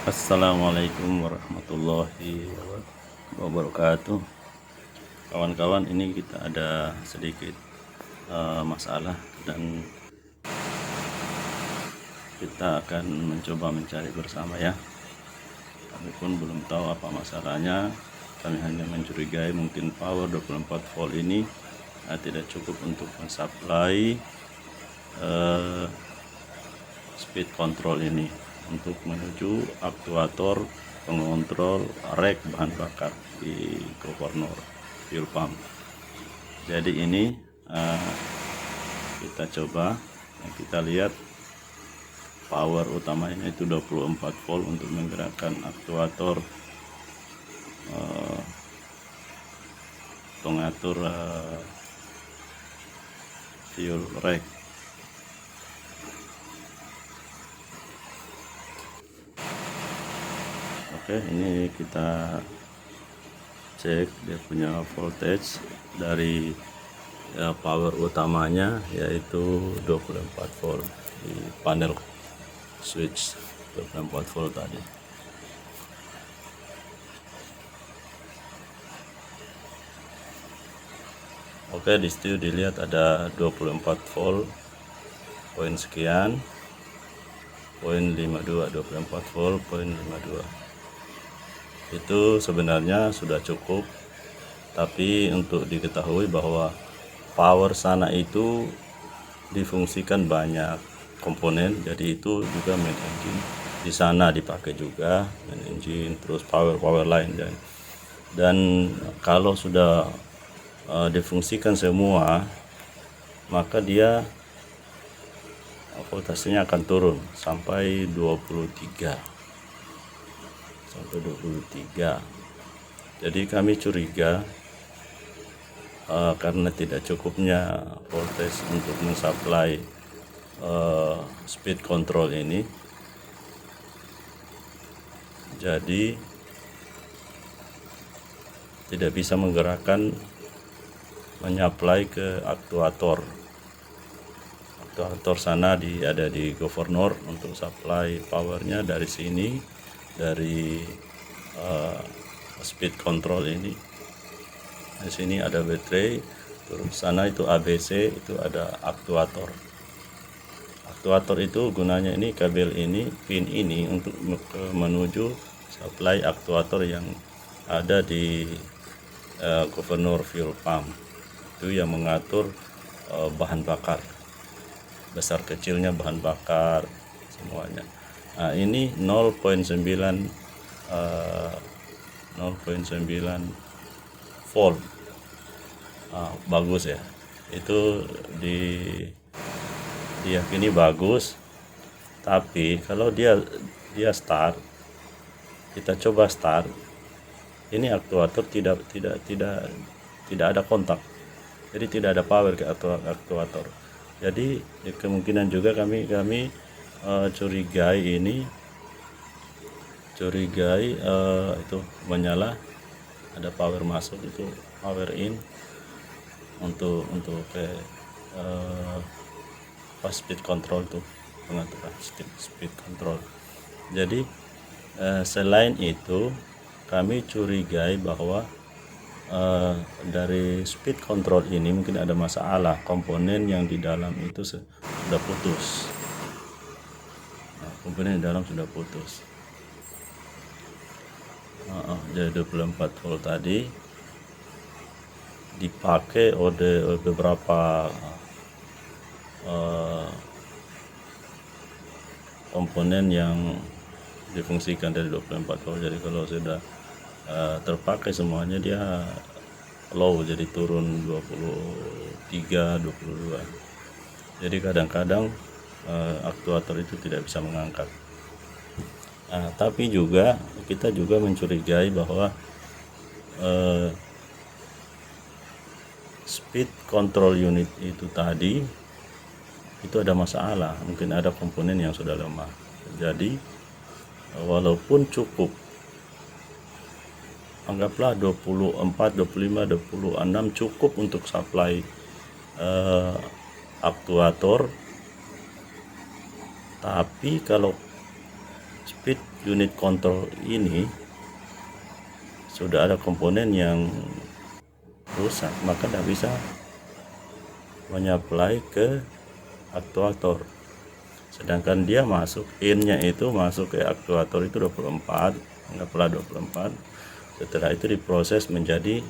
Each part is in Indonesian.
Assalamualaikum warahmatullahi wabarakatuh. Kawan-kawan, ini kita ada sedikit masalah dan kita akan mencoba mencari bersama ya. Kami pun belum tahu apa masalahnya. Kami hanya mencurigai mungkin power 24 volt ini tidak cukup untuk mensuplai speed control ini untuk menuju aktuator pengontrol rek bahan bakar di governor fuel pump. Jadi ini kita coba, kita lihat power utamanya itu 24 volt untuk menggerakkan aktuator pengatur fuel rek. Oke, ini kita cek dia punya voltage dari power utamanya, yaitu 24 volt di panel switch 24 volt tadi. Oke, di situ dilihat ada 24 volt poin sekian, poin 52, 24 volt poin 52. Itu sebenarnya sudah cukup, tapi untuk diketahui bahwa power sana itu difungsikan banyak komponen, jadi itu juga main engine di sana dipakai juga, main engine terus power lain, dan kalau sudah difungsikan semua, maka dia voltasenya akan turun sampai 23. Jadi kami curiga karena tidak cukupnya voltage untuk mensuplai speed control ini, jadi tidak bisa menggerakkan menyuplai ke aktuator sana ada di governor untuk supply powernya dari sini, dari speed control ini. Di sini ada baterai, terus sana itu ABC, itu ada aktuator. Aktuator itu gunanya ini kabel ini, pin ini untuk menuju supply aktuator yang ada di governor fuel pump. Itu yang mengatur bahan bakar, besar kecilnya bahan bakar semuanya. Nah, ini 0,9 volt. Bagus ya, itu diyakini bagus. Tapi kalau dia start, kita coba start, ini aktuator tidak ada kontak, jadi tidak ada power ke aktuator. Jadi kemungkinan juga kami curigai itu menyala, ada power masuk, itu power in untuk speed control tuh, pengaturan speed control. Jadi selain itu kami curigai bahwa dari speed control ini mungkin ada masalah, komponen yang di dalam itu sudah putus. Komponen di dalam sudah putus. Jadi 24 volt tadi dipakai oleh beberapa komponen yang difungsikan dari 24 volt. Jadi kalau sudah terpakai semuanya, dia low, jadi turun 23, 22. Jadi kadang-kadang aktuator itu tidak bisa mengangkat. Tapi juga kita juga mencurigai bahwa speed control unit itu tadi itu ada masalah, mungkin ada komponen yang sudah lemah. Jadi walaupun cukup, anggaplah 24, 25, 26 cukup untuk supply aktuator, tapi kalau speed unit control ini sudah ada komponen yang rusak, maka tidak bisa menyuplai ke aktuator. Sedangkan dia masuk in-nya itu masuk ke aktuator itu 24, anggaplah 24. Setelah itu diproses menjadi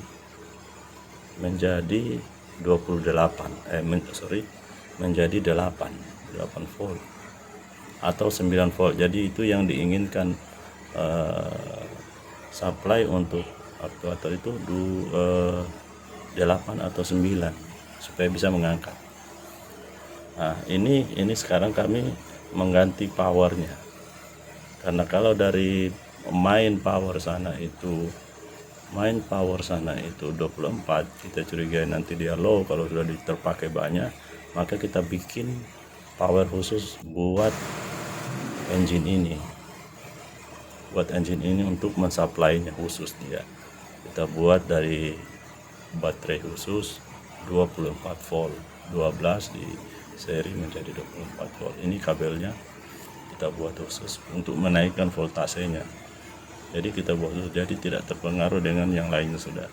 28 menjadi 8 volt atau 9 volt. Jadi itu yang diinginkan supply untuk aktuator itu 8 atau 9 supaya bisa mengangkat. Nah, ini sekarang kami mengganti powernya, karena kalau dari main power sana itu 24, kita curigai nanti dia low. Kalau sudah terpakai banyak, maka kita bikin power khusus buat engine ini, untuk mensuplainya khusus. Dia kita buat dari baterai khusus 24 volt, 12 di seri menjadi 24 volt. Ini kabelnya kita buat khusus untuk menaikkan voltasenya. Jadi kita buat khusus, jadi tidak terpengaruh dengan yang lainnya sudah.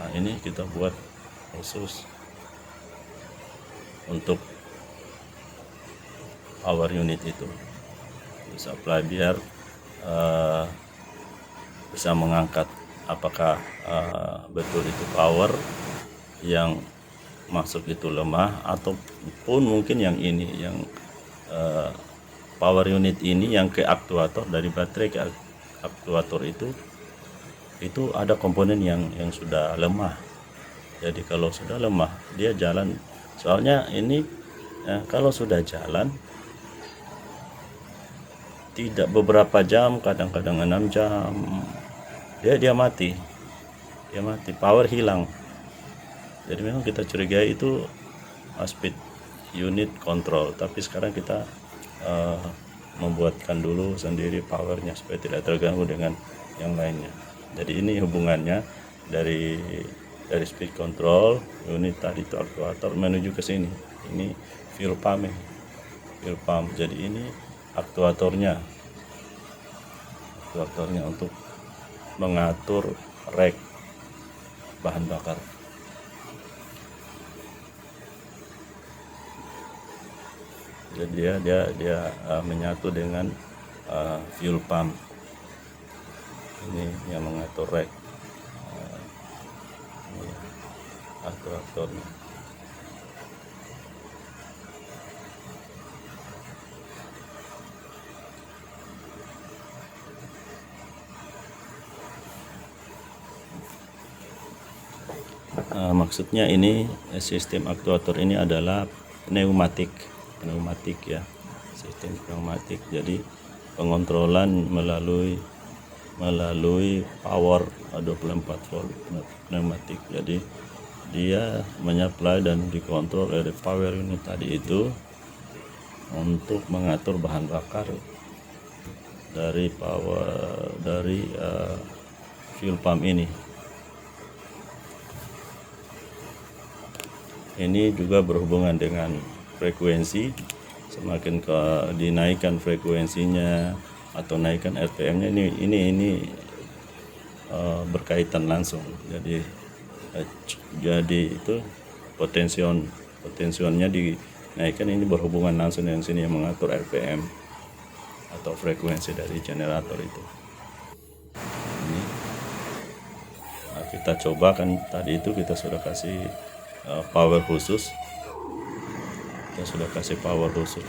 Nah, ini kita buat khusus untuk power unit itu, supply biar bisa mengangkat apakah betul itu power yang masuk itu lemah, ataupun mungkin yang ini yang power unit ini yang ke aktuator, dari baterai ke aktuator itu ada komponen yang sudah lemah. Jadi kalau sudah lemah dia jalan, soalnya ini kalau sudah jalan tidak beberapa jam, kadang-kadang 6 jam dia mati, power hilang. Jadi memang kita curigai itu speed unit control, tapi sekarang kita membuatkan dulu sendiri powernya supaya tidak terganggu dengan yang lainnya. Jadi ini hubungannya dari speed control unit tadi itu aktuator menuju ke sini. Ini fuel pump. Jadi ini aktuatornya untuk mengatur rek bahan bakar. Jadi dia menyatu dengan fuel pump. Ini yang mengatur rek, ini aktuatornya. Maksudnya ini sistem aktuator ini adalah pneumatik ya, sistem pneumatik. Jadi pengontrolan melalui power 24 volt pneumatik. Jadi dia menyuplai dan dikontrol oleh power unit tadi itu untuk mengatur bahan bakar dari fuel pump ini. Ini juga berhubungan dengan frekuensi. Semakin dinaikkan frekuensinya atau naikkan RPM-nya, ini berkaitan langsung. Jadi itu potensionnya dinaikkan, ini berhubungan langsung dengan sini yang mengatur RPM atau frekuensi dari generator itu. Ini kita coba kan tadi itu kita sudah kasih power khusus.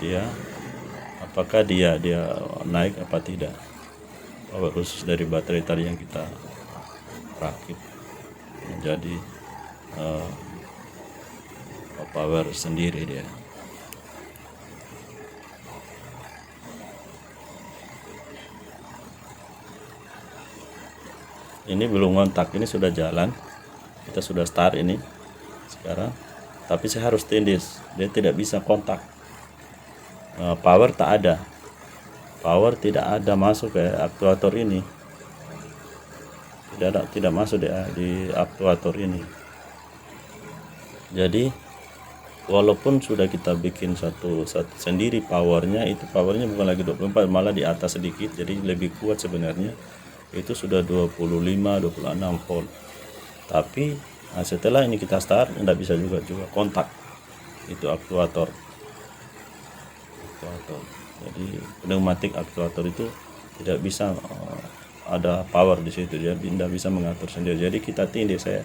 Dia apakah dia naik apa tidak, power khusus dari baterai tadi yang kita rakit menjadi power sendiri dia. Ini belum kontak, ini sudah jalan, kita sudah start ini sekarang, tapi saya harus tindis, dia tidak bisa kontak. Power tidak ada masuk ke aktuator ini, tidak masuk di aktuator ini. Jadi walaupun sudah kita bikin satu sendiri powernya, itu powernya bukan lagi 24, malah di atas sedikit, jadi lebih kuat sebenarnya. Itu sudah 25-26 volt. Tapi setelah ini kita start, tidak bisa juga kontak. Itu aktuator. Jadi pneumatik aktuator itu tidak bisa ada power di situ, dia tidak bisa mengatur sendiri. Jadi kita tindih, saya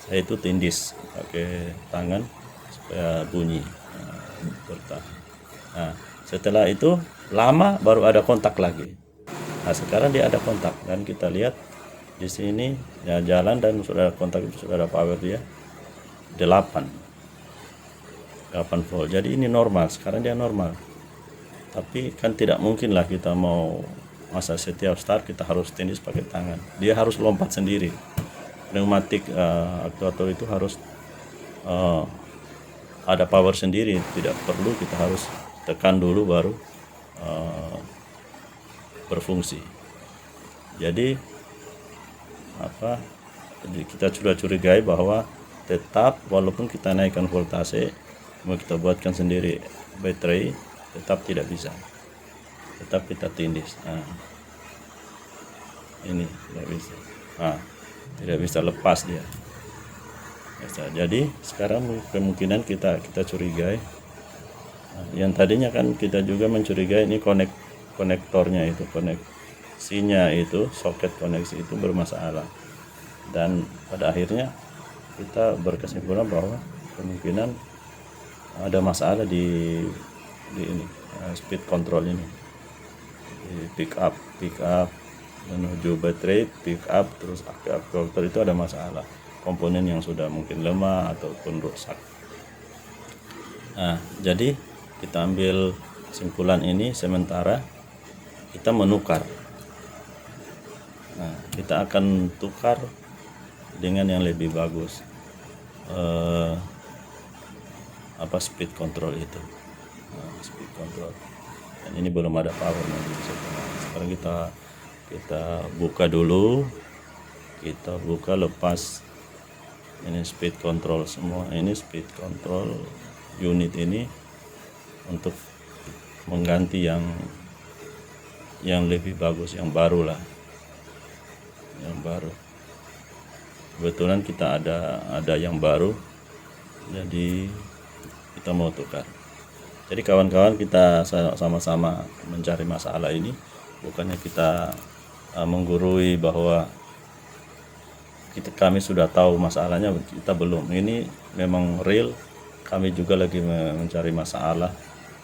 itu tindis pakai tangan supaya bunyi bertahan. Nah, setelah itu lama baru ada kontak lagi. Nah, sekarang dia ada kontak dan kita lihat di sini ya jalan dan sudah ada kontak, itu sudah ada power dia 8 volt. Jadi ini normal, sekarang dia normal. Tapi kan tidak mungkin lah kita mau masa setiap start kita harus tindis pakai tangan. Dia harus lompat sendiri. Pneumatik aktuator itu harus ada power sendiri, tidak perlu kita harus tekan dulu baru berfungsi. Jadi kita sudah curigai bahwa tetap walaupun kita naikkan voltase, mau kita buatkan sendiri baterai, tetap tidak bisa, tetap kita tindis. Ini tidak bisa, tidak bisa lepas dia. Jadi sekarang kemungkinan kita curigai, yang tadinya kan kita juga mencurigai ini konektornya itu, koneksinya itu, soket koneksi itu bermasalah, dan pada akhirnya kita berkesimpulan bahwa kemungkinan ada masalah di ini speed control ini, di pick up menuju baterai, pick up terus aktuator itu ada masalah, komponen yang sudah mungkin lemah ataupun rusak. Jadi kita ambil kesimpulan ini, sementara kita menukar. Kita akan tukar dengan yang lebih bagus, speed control itu, speed control. Dan ini belum ada power nanti. Sekarang kita buka dulu, kita buka lepas. Ini speed control semua, ini speed control unit ini untuk mengganti yang lebih bagus, yang baru lah, yang baru. Kebetulan kita ada yang baru, jadi kita mau tukar. Jadi kawan-kawan, kita sama-sama mencari masalah ini, bukannya kita menggurui bahwa kami sudah tahu masalahnya, kita belum. Ini memang real, kami juga lagi mencari masalah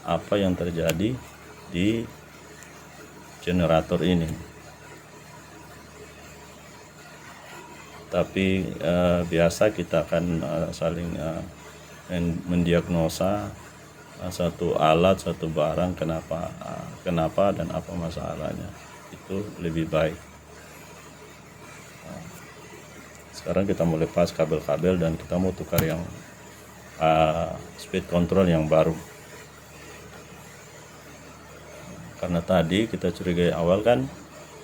apa yang terjadi di generator ini. Tapi biasa kita akan saling mendiagnosa satu alat, satu barang, kenapa dan apa masalahnya, itu lebih baik. Sekarang kita mau lepas kabel-kabel dan kita mau tukar yang speed control yang baru. Karena tadi kita curigai awal kan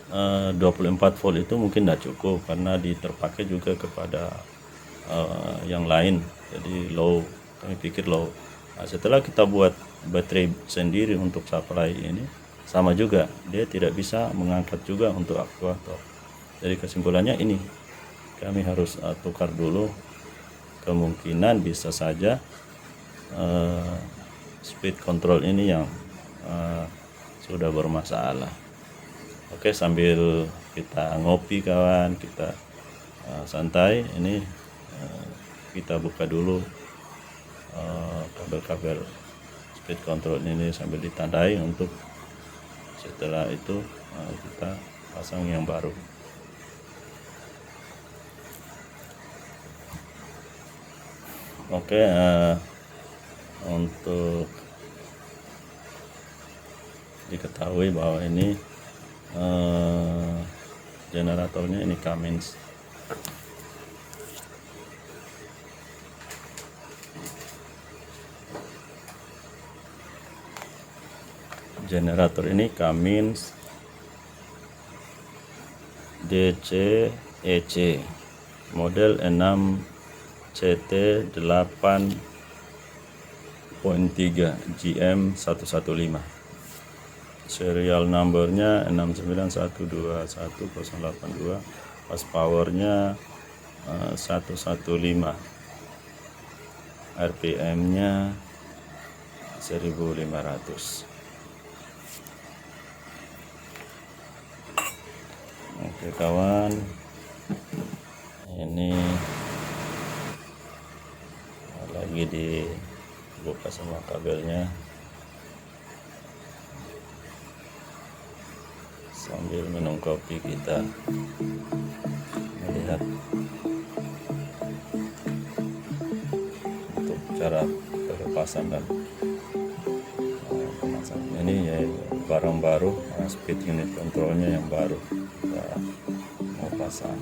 24 volt itu mungkin tidak cukup, karena terpakai juga kepada yang lain, jadi low, kami pikir low. Setelah kita buat baterai sendiri untuk supply ini, sama juga, dia tidak bisa mengangkat juga untuk aktuator. Jadi kesimpulannya ini, kami harus tukar dulu. Kemungkinan bisa saja speed control ini yang sudah bermasalah. Oke, sambil kita ngopi kawan, kita santai, ini kita buka dulu kabel-kabel speed control ini sambil ditandai, untuk setelah itu kita pasang yang baru. Oke, untuk diketahui bahwa ini generatornya ini Cummins. Generator ini Cummins DC-EC model 6 CT8 GM115. Serial numbernya 691210082, horsepowernya 115, RPM-nya 1500. Oke kawan, ini lagi dibuka semua kabelnya sambil minum kopi, kita melihat untuk cara pelepasan dan pemasangan. Ini ya barang baru, speed unit kontrolnya yang baru kita mau pasang.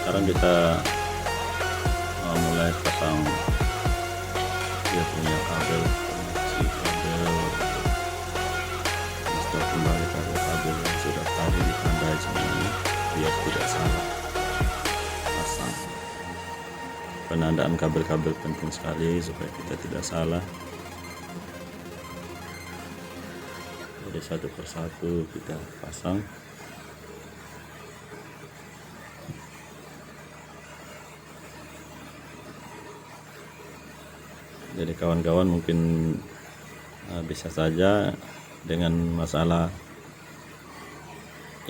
Sekarang kita mulai pasang dia punya kabel, install kembali kabel yang sudah tadi ditandai semuanya biar tidak salah pasang. Penandaan kabel-kabel penting sekali supaya kita tidak salah. Jadi satu persatu kita pasang. Jadi kawan-kawan mungkin bisa saja dengan masalah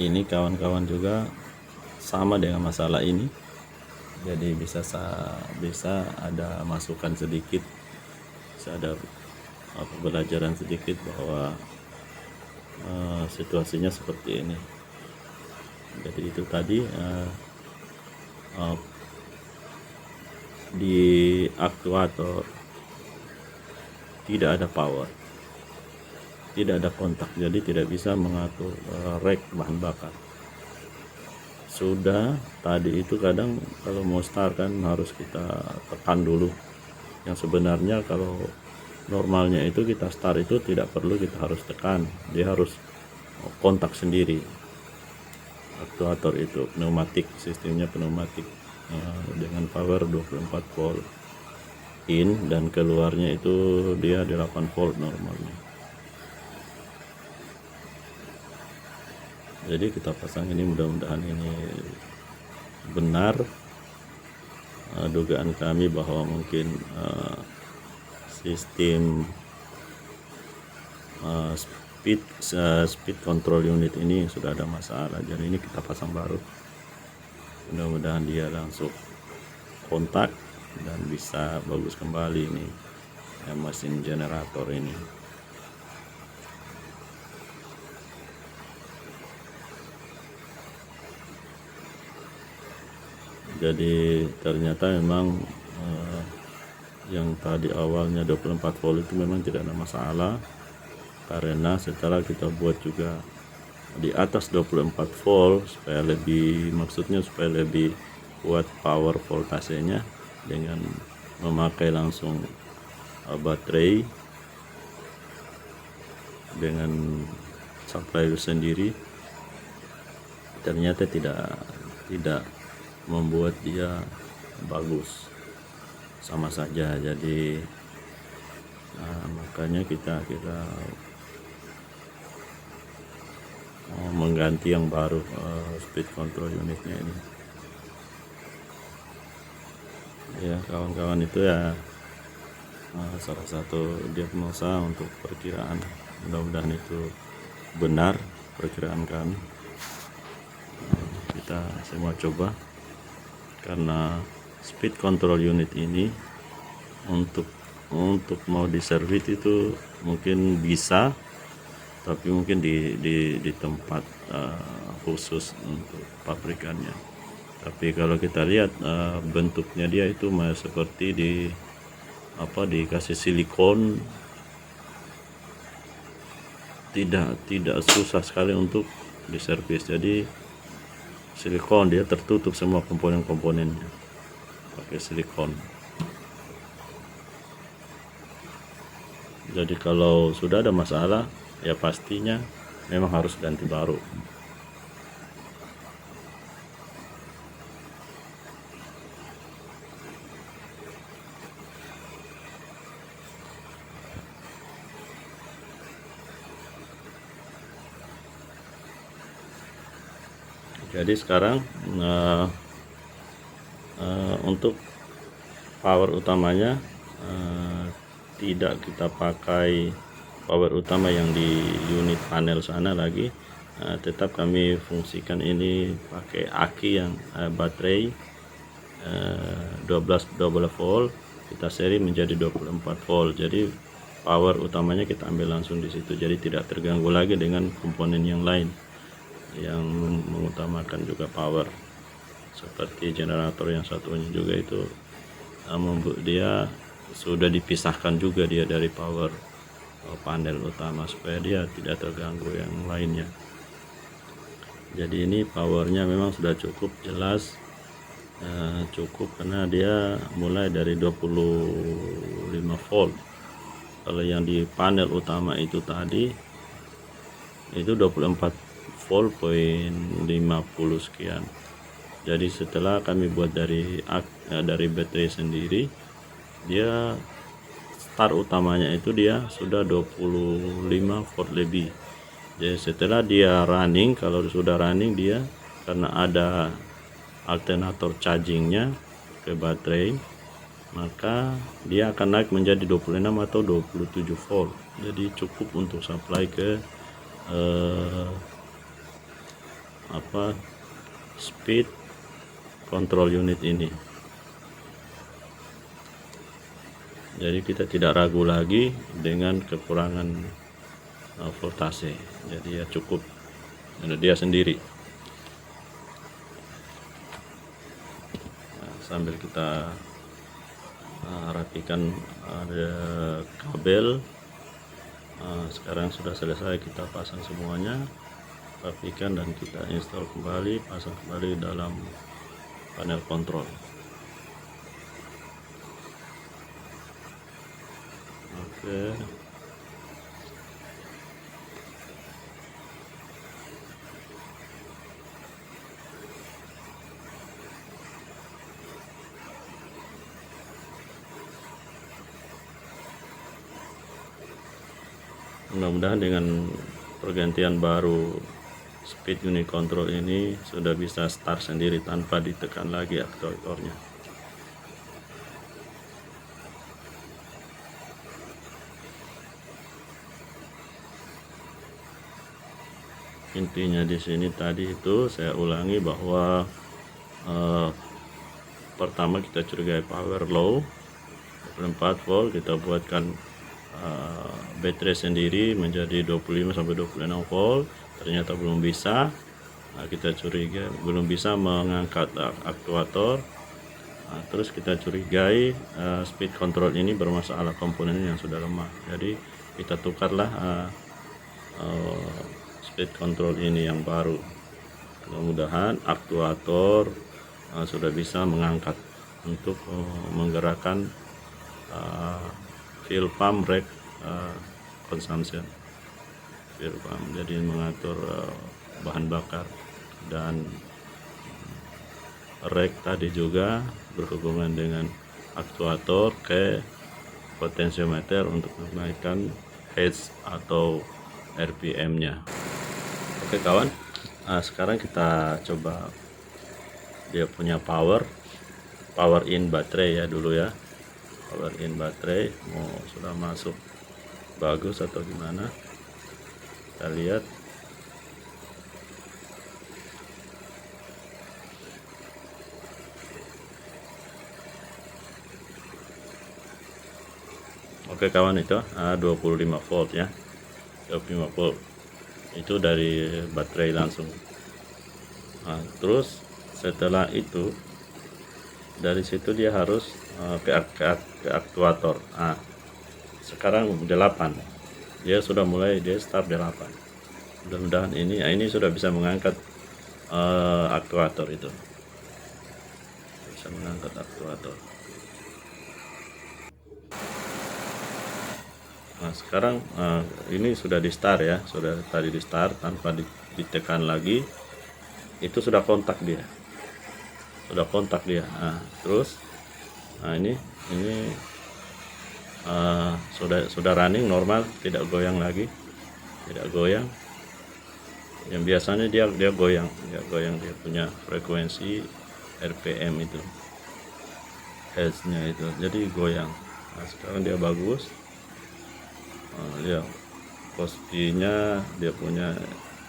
ini kawan-kawan juga sama dengan masalah ini. Jadi bisa ada masukan sedikit, bisa ada pembelajaran sedikit bahwa situasinya seperti ini. Jadi itu tadi di aktuator tidak ada power, tidak ada kontak, jadi tidak bisa mengatur rek bahan bakar. Sudah tadi itu kadang kalau mau start kan harus kita tekan dulu, yang sebenarnya kalau normalnya itu kita start itu tidak perlu kita harus tekan, dia harus kontak sendiri. Aktuator itu pneumatik, sistemnya pneumatik dengan power 24 volt in, dan keluarnya itu dia 8 volt normalnya. Jadi kita pasang ini, mudah-mudahan ini benar dugaan kami bahwa mungkin sistem speed control unit ini sudah ada masalah, jadi ini kita pasang baru. Mudah-mudahan dia langsung kontak dan bisa bagus kembali nih mesin generator ini. Jadi ternyata memang yang tadi awalnya 24 volt itu memang tidak ada masalah, karena setelah kita buat juga di atas 24 volt supaya lebih, maksudnya supaya lebih kuat power voltasenya dengan memakai langsung baterai dengan supply sendiri, ternyata tidak membuat dia bagus, sama saja. Jadi makanya kita mengganti yang baru speed control unitnya ini ya kawan-kawan. Itu ya salah satu diagnosa untuk perkiraan, mudah-mudahan itu benar perkiraan kami. Kita semua coba, karena speed control unit ini untuk mau diservis itu mungkin bisa, tapi mungkin di tempat khusus untuk pabrikannya. Tapi kalau kita lihat bentuknya dia itu seperti dikasih silikon, tidak susah sekali untuk diservis. Jadi silikon, dia tertutup semua komponen-komponennya pakai silikon. Jadi kalau sudah ada masalah ya pastinya memang harus ganti baru. Jadi sekarang untuk power utamanya tidak kita pakai power utama yang di unit panel sana lagi, tetap kami fungsikan ini pakai aki yang baterai 12 volt, kita seri menjadi 24 volt. Jadi power utamanya kita ambil langsung di situ, jadi tidak terganggu lagi dengan komponen yang lain yang mengutamakan juga power, seperti generator yang satunya juga itu dia sudah dipisahkan juga dia dari power panel utama supaya dia tidak terganggu yang lainnya. Jadi ini powernya memang sudah cukup jelas, cukup karena dia mulai dari 25 volt. Kalau yang di panel utama itu tadi itu 24 volt poin 50 sekian. Jadi setelah kami buat dari baterai sendiri, dia start utamanya itu dia sudah 25 volt lebih. Jadi setelah dia running, kalau sudah running dia karena ada alternator chargingnya ke baterai, maka dia akan naik menjadi 26 atau 27 volt. Jadi cukup untuk supply ke speed control unit ini. Jadi kita tidak ragu lagi dengan kekurangan voltase. Jadi ya cukup ada dia sendiri. Nah, sambil kita rapikan ada kabel. Sekarang sudah selesai, kita pasang semuanya, rapikan dan kita install kembali, pasang kembali dalam panel kontrol. Oke. Mudah-mudahan dengan pergantian baru speed unit control ini sudah bisa start sendiri tanpa ditekan lagi aktuatornya. intinya di sini tadi itu saya ulangi bahwa pertama kita curigai power low 24 volt, kita buatkan baterai sendiri menjadi 25 sampai 26 volt, ternyata belum bisa. Nah, kita curigai belum bisa mengangkat aktuator. Nah, terus kita curigai speed control ini bermasalah, komponen yang sudah lemah, jadi kita tukarlah speed control ini yang baru. Mudah-mudahan aktuator sudah bisa mengangkat untuk menggerakkan fuel pump rate consumption, fuel pump, jadi mengatur bahan bakar, dan rek tadi juga berhubungan dengan aktuator ke potensiometer untuk menaikkan Hertz atau RPM nya. Oke kawan, sekarang kita coba dia punya power in baterai ya dulu ya. Power in baterai mau sudah masuk bagus atau gimana, kita lihat. Oke kawan, itu 25 volt ya, 25 volt itu dari baterai langsung. Nah, terus setelah itu dari situ dia harus ke aktuator. Nah, sekarang 8 dia sudah mulai, dia start 8. Mudah-mudahan ini sudah bisa mengangkat aktuator, itu bisa mengangkat aktuator. Nah sekarang ini sudah di start ya, sudah tadi di start tanpa ditekan lagi, itu sudah kontak dia, Nah, terus ini sudah running normal, tidak goyang lagi, tidak goyang. Yang biasanya dia goyang, dia punya frekuensi RPM itu, Hertz nya itu, jadi goyang. Nah sekarang dia bagus. Ya, posisinya dia punya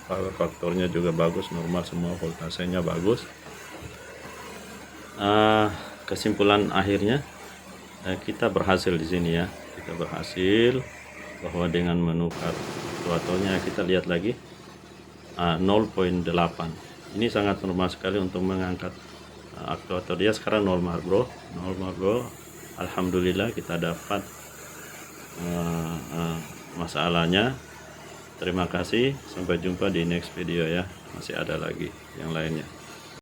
power faktornya juga bagus, normal semua, voltasenya bagus. Kesimpulan akhirnya kita berhasil di sini ya, kita berhasil bahwa dengan menukar aktuatornya, kita lihat lagi 0.8 ini sangat normal sekali untuk mengangkat aktuator. Dia sekarang normal bro, alhamdulillah kita dapat masalahnya. Terima kasih, sampai jumpa di next video ya, masih ada lagi yang lainnya.